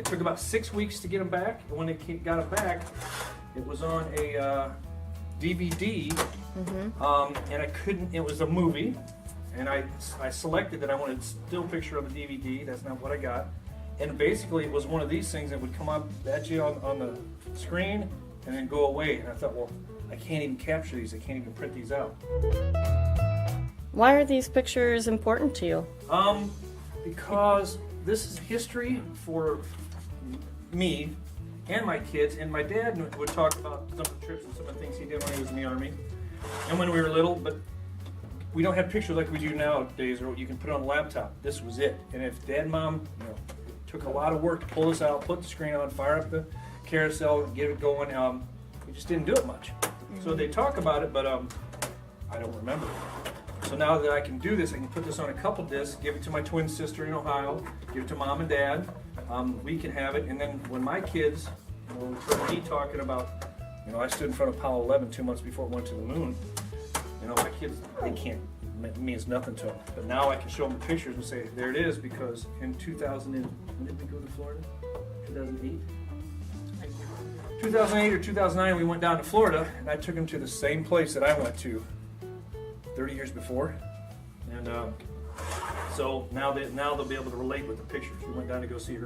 it took about 6 weeks to get them back, and when they got them back, it was on a DVD, and I couldn't, it was a movie, and I selected that I wanted a still picture of a DVD. That's not what I got. And basically it was one of these things that would come up at you on the screen and then go away. And I thought, well, I can't even capture these. I can't even print these out. Why are these pictures important to you? Because this is history for me and my kids. And my dad would talk about some of the trips and some of the things he did when he was in the Army and when we were little. But we don't have pictures like we do nowadays, or you can put it on a laptop. This was it. And if Dad and Mom, it took a lot of work to pull this out, put the screen on, fire up the carousel, get it going. We just didn't do it much. So they talk about it, but I don't remember it. So now that I can do this, I can put this on a couple discs, give it to my twin sister in Ohio, give it to Mom and Dad. We can have it, and then when my kids, heard me talking about, I stood in front of Apollo 11 2 months before it went to the moon. My kids, they can't, it means nothing to them. But now I can show them the pictures and say, there it is, because in 2000, when did we go to Florida? 2008? 2008 or 2009, we went down to Florida, and I took them to the same place that I went to 30 years before. And so now they'll be able to relate with the pictures. We went down to go see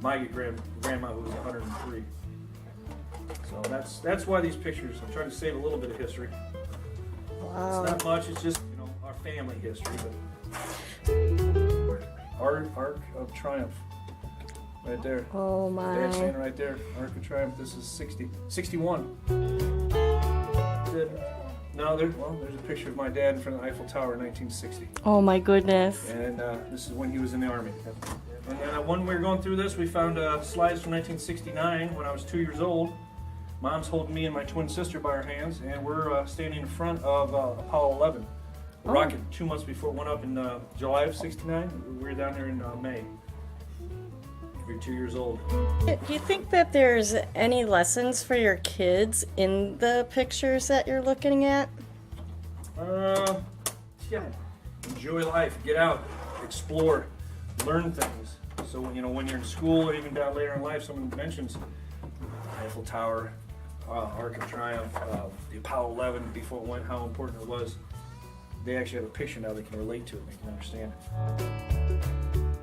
my grandma, who was 103. So that's why these pictures, I'm trying to save a little bit of history. Wow. It's not much, it's just, our family history. But Ark of Triumph, right there. Oh Dad's my. saying right there, Ark of Triumph. This is 61. No, there's a picture of my dad in front of the Eiffel Tower in 1960. Oh my goodness. And this is when he was in the Army. And then when we were going through this, we found slides from 1969 when I was 2 years old. Mom's holding me and my twin sister by our hands, and we're standing in front of Apollo 11. The rocket 2 months before it went up in July of '69. We were down there in May. We were 2 years old. Do you think that there's any lessons for your kids in the pictures that you're looking at? Yeah. Enjoy life. Get out. Explore. Learn things. So when you're in school or even down later in life, someone mentions Eiffel Tower, Arc of Triumph, the Apollo 11 before it went, how important it was. They actually have a picture now they can relate to it, they can understand it.